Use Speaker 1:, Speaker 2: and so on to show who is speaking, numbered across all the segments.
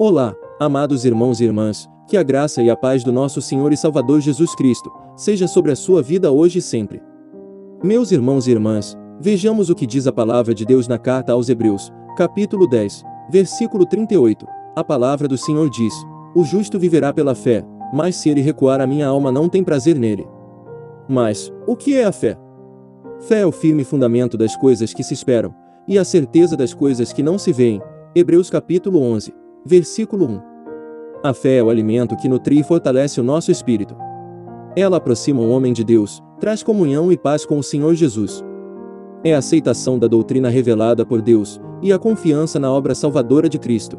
Speaker 1: Olá, amados irmãos e irmãs, que a graça e a paz do nosso Senhor e Salvador Jesus Cristo seja sobre a sua vida hoje e sempre. Meus irmãos e irmãs, vejamos o que diz a palavra de Deus na carta aos Hebreus, capítulo 10, versículo 38. A palavra do Senhor diz: o justo viverá pela fé, mas se ele recuar, a minha alma não tem prazer nele. Mas, o que é a fé? Fé é o firme fundamento das coisas que se esperam, e a certeza das coisas que não se veem. Hebreus capítulo 11, versículo 1. A fé é o alimento que nutre e fortalece o nosso espírito. Ela aproxima o homem de Deus, traz comunhão e paz com o Senhor Jesus. É a aceitação da doutrina revelada por Deus, e a confiança na obra salvadora de Cristo.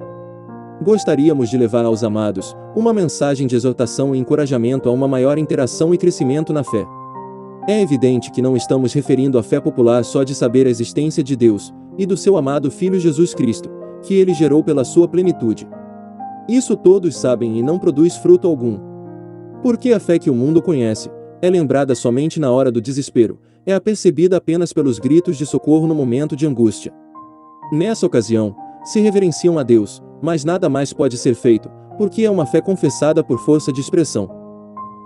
Speaker 1: Gostaríamos de levar aos amados uma mensagem de exortação e encorajamento a uma maior interação e crescimento na fé. É evidente que não estamos referindo à fé popular só de saber a existência de Deus e do seu amado Filho Jesus Cristo, que ele gerou pela sua plenitude. Isso todos sabem e não produz fruto algum. Porque a fé que o mundo conhece é lembrada somente na hora do desespero, é apercebida apenas pelos gritos de socorro no momento de angústia. Nessa ocasião, se reverenciam a Deus, mas nada mais pode ser feito, porque é uma fé confessada por força de expressão.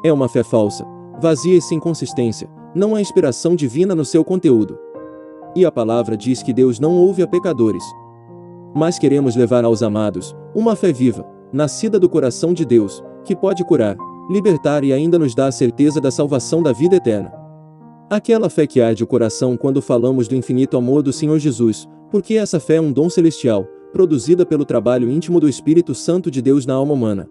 Speaker 1: É uma fé falsa, vazia e sem consistência, não há inspiração divina no seu conteúdo. E a palavra diz que Deus não ouve a pecadores. Mas queremos levar aos amados uma fé viva, nascida do coração de Deus, que pode curar, libertar e ainda nos dá a certeza da salvação da vida eterna. Aquela fé que arde o coração quando falamos do infinito amor do Senhor Jesus, porque essa fé é um dom celestial, produzida pelo trabalho íntimo do Espírito Santo de Deus na alma humana.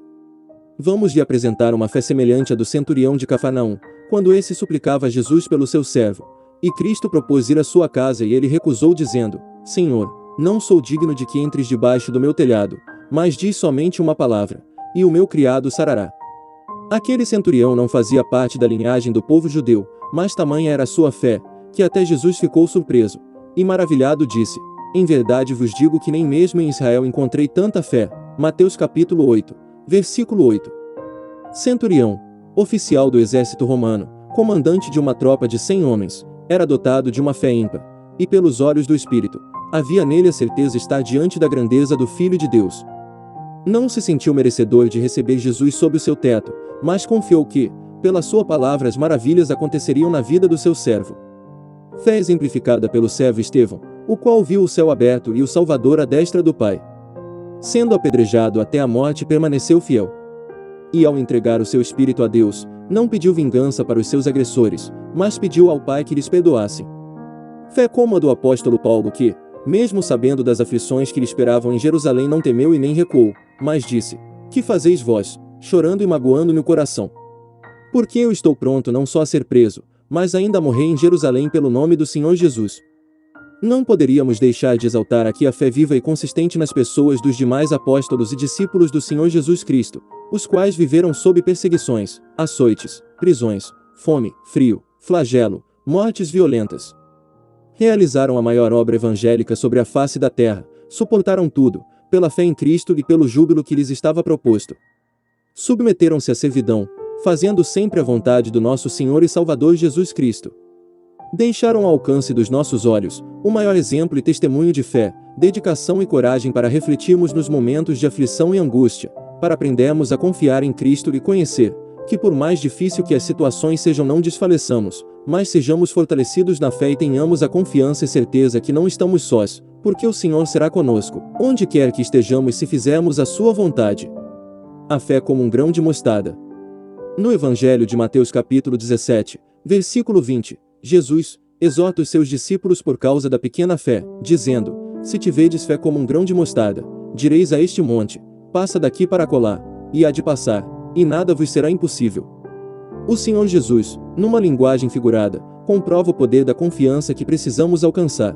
Speaker 1: Vamos lhe apresentar uma fé semelhante à do centurião de Cafarnaum, quando esse suplicava a Jesus pelo seu servo, e Cristo propôs ir à sua casa e ele recusou dizendo: Senhor, não sou digno de que entres debaixo do meu telhado, mas diz somente uma palavra, e o meu criado sarará. Aquele centurião não fazia parte da linhagem do povo judeu, mas tamanha era a sua fé, que até Jesus ficou surpreso, e maravilhado disse: em verdade vos digo que nem mesmo em Israel encontrei tanta fé. Mateus capítulo 8, versículo 8. Centurião, oficial do exército romano, comandante de uma tropa de 100 homens, era dotado de uma fé ímpar, e pelos olhos do Espírito, havia nele a certeza de estar diante da grandeza do Filho de Deus. Não se sentiu merecedor de receber Jesus sob o seu teto, mas confiou que, pela sua palavra, as maravilhas aconteceriam na vida do seu servo. Fé exemplificada pelo servo Estevão, o qual viu o céu aberto e o Salvador à destra do Pai. Sendo apedrejado até a morte, permaneceu fiel. E ao entregar o seu espírito a Deus, não pediu vingança para os seus agressores, mas pediu ao Pai que lhes perdoasse. Fé como a do apóstolo Paulo que, mesmo sabendo das aflições que lhe esperavam em Jerusalém, não temeu e nem recuou, mas disse: que fazeis vós, chorando e magoando-me o coração? Porque eu estou pronto não só a ser preso, mas ainda a morrer em Jerusalém pelo nome do Senhor Jesus. Não poderíamos deixar de exaltar aqui a fé viva e consistente nas pessoas dos demais apóstolos e discípulos do Senhor Jesus Cristo, os quais viveram sob perseguições, açoites, prisões, fome, frio, flagelo, mortes violentas. Realizaram a maior obra evangélica sobre a face da terra, suportaram tudo, pela fé em Cristo e pelo júbilo que lhes estava proposto. Submeteram-se à servidão, fazendo sempre a vontade do nosso Senhor e Salvador Jesus Cristo. Deixaram ao alcance dos nossos olhos o maior exemplo e testemunho de fé, dedicação e coragem para refletirmos nos momentos de aflição e angústia, para aprendermos a confiar em Cristo e conhecer que, por mais difícil que as situações sejam, não desfaleçamos, mas sejamos fortalecidos na fé e tenhamos a confiança e certeza que não estamos sós, porque o Senhor será conosco, onde quer que estejamos, se fizermos a sua vontade. A fé como um grão de mostarda. No Evangelho de Mateus capítulo 17, versículo 20, Jesus exorta os seus discípulos por causa da pequena fé, dizendo: se tiverdes fé como um grão de mostarda, direis a este monte: passa daqui para acolá, e há de passar, e nada vos será impossível. O Senhor Jesus, numa linguagem figurada, comprova o poder da confiança que precisamos alcançar.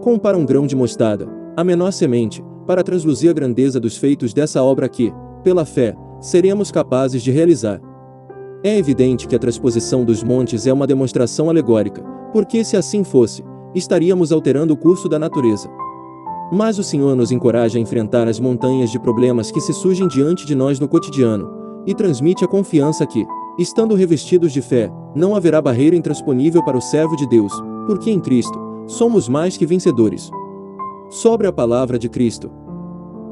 Speaker 1: Compara um grão de mostarda, a menor semente, para transluzir a grandeza dos feitos dessa obra que, pela fé, seremos capazes de realizar. É evidente que a transposição dos montes é uma demonstração alegórica, porque se assim fosse, estaríamos alterando o curso da natureza. Mas o Senhor nos encoraja a enfrentar as montanhas de problemas que se surgem diante de nós no cotidiano, e transmite a confiança que, estando revestidos de fé, não haverá barreira intransponível para o servo de Deus, porque em Cristo, somos mais que vencedores. Sobre a palavra de Cristo.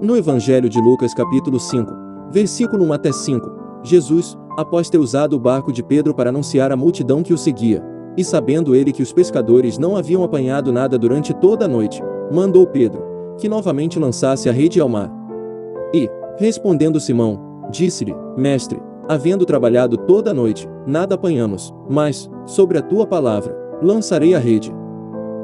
Speaker 1: No Evangelho de Lucas capítulo 5, versículo 1 até 5, Jesus, após ter usado o barco de Pedro para anunciar à multidão que o seguia, e sabendo ele que os pescadores não haviam apanhado nada durante toda a noite, mandou Pedro, que novamente lançasse a rede ao mar. E, respondendo Simão, disse-lhe, Mestre, havendo trabalhado toda a noite, nada apanhamos, mas, sobre a tua palavra, lançarei a rede.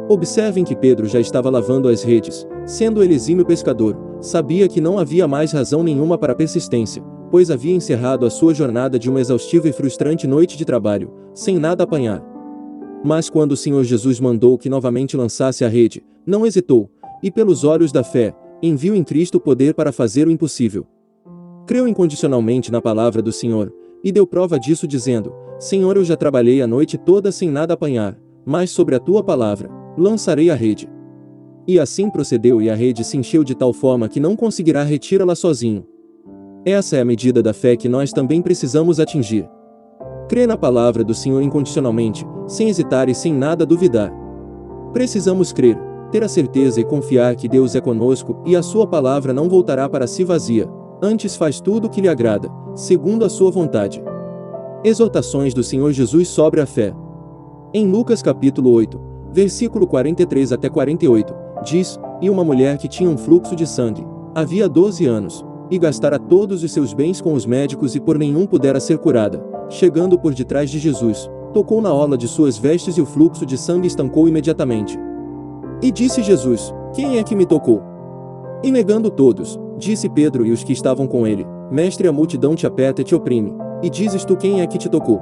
Speaker 1: Observem que Pedro já estava lavando as redes, sendo ele exímio pescador, sabia que não havia mais razão nenhuma para persistência, pois havia encerrado a sua jornada de uma exaustiva e frustrante noite de trabalho, sem nada apanhar. Mas quando o Senhor Jesus mandou que novamente lançasse a rede, não hesitou, e pelos olhos da fé, enviou em Cristo o poder para fazer o impossível. Creu incondicionalmente na palavra do Senhor, e deu prova disso dizendo, Senhor, eu já trabalhei a noite toda sem nada apanhar, mas sobre a tua palavra, lançarei a rede. E assim procedeu e a rede se encheu de tal forma que não conseguirá retirá-la sozinho. Essa é a medida da fé que nós também precisamos atingir. Crer na palavra do Senhor incondicionalmente, sem hesitar e sem nada duvidar. Precisamos crer, ter a certeza e confiar que Deus é conosco e a sua palavra não voltará para si vazia, antes faz tudo o que lhe agrada, segundo a sua vontade. Exortações do Senhor Jesus sobre a fé. Em Lucas capítulo 8, versículo 43 até 48, diz, e uma mulher que tinha um fluxo de sangue, havia 12 anos, e gastara todos os seus bens com os médicos e por nenhum pudera ser curada, chegando por detrás de Jesus, tocou na orla de suas vestes e o fluxo de sangue estancou imediatamente. E disse Jesus, quem é que me tocou? E negando todos, disse Pedro e os que estavam com ele, Mestre, a multidão te aperta e te oprime, e dizes tu quem é que te tocou?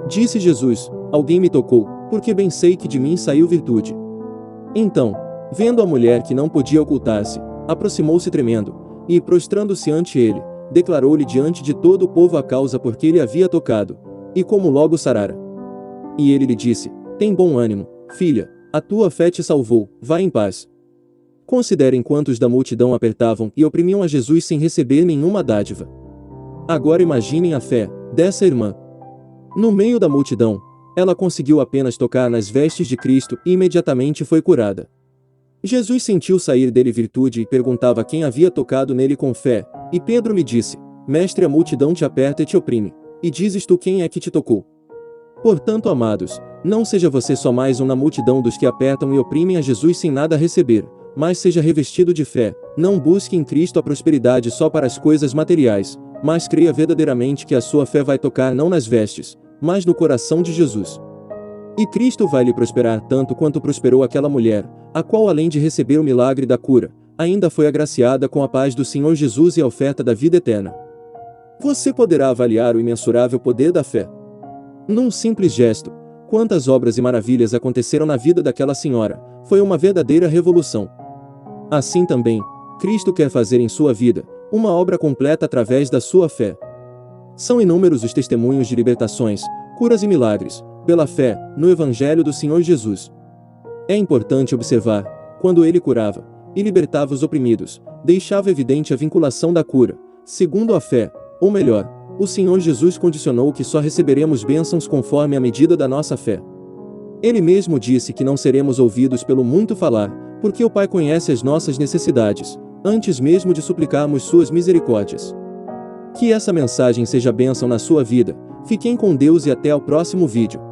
Speaker 1: Disse Jesus, alguém me tocou, porque bem sei que de mim saiu virtude. Então, vendo a mulher que não podia ocultar-se, aproximou-se tremendo, e prostrando-se ante ele, declarou-lhe diante de todo o povo a causa por que ele havia tocado, e como logo sarara. E ele lhe disse, tem bom ânimo, filha, a tua fé te salvou, vá em paz. Considerem quantos da multidão apertavam e oprimiam a Jesus sem receber nenhuma dádiva. Agora imaginem a fé dessa irmã. No meio da multidão, ela conseguiu apenas tocar nas vestes de Cristo e imediatamente foi curada. Jesus sentiu sair dele virtude e perguntava quem havia tocado nele com fé, e Pedro lhe disse, Mestre, a multidão te aperta e te oprime, e dizes tu quem é que te tocou? Portanto, amados, não seja você só mais um na multidão dos que apertam e oprimem a Jesus sem nada receber, mas seja revestido de fé, não busque em Cristo a prosperidade só para as coisas materiais, mas creia verdadeiramente que a sua fé vai tocar não nas vestes, mas no coração de Jesus. E Cristo vai lhe prosperar tanto quanto prosperou aquela mulher, a qual além de receber o milagre da cura, ainda foi agraciada com a paz do Senhor Jesus e a oferta da vida eterna. Você poderá avaliar o imensurável poder da fé. Num simples gesto, quantas obras e maravilhas aconteceram na vida daquela senhora, foi uma verdadeira revolução. Assim também, Cristo quer fazer em sua vida, uma obra completa através da sua fé. São inúmeros os testemunhos de libertações, curas e milagres, pela fé, no Evangelho do Senhor Jesus. É importante observar, quando ele curava e libertava os oprimidos, deixava evidente a vinculação da cura, segundo a fé, ou melhor, o Senhor Jesus condicionou que só receberemos bênçãos conforme a medida da nossa fé. Ele mesmo disse que não seremos ouvidos pelo muito falar, porque o Pai conhece as nossas necessidades, antes mesmo de suplicarmos suas misericórdias. Que essa mensagem seja bênção na sua vida, fiquem com Deus e até ao próximo vídeo.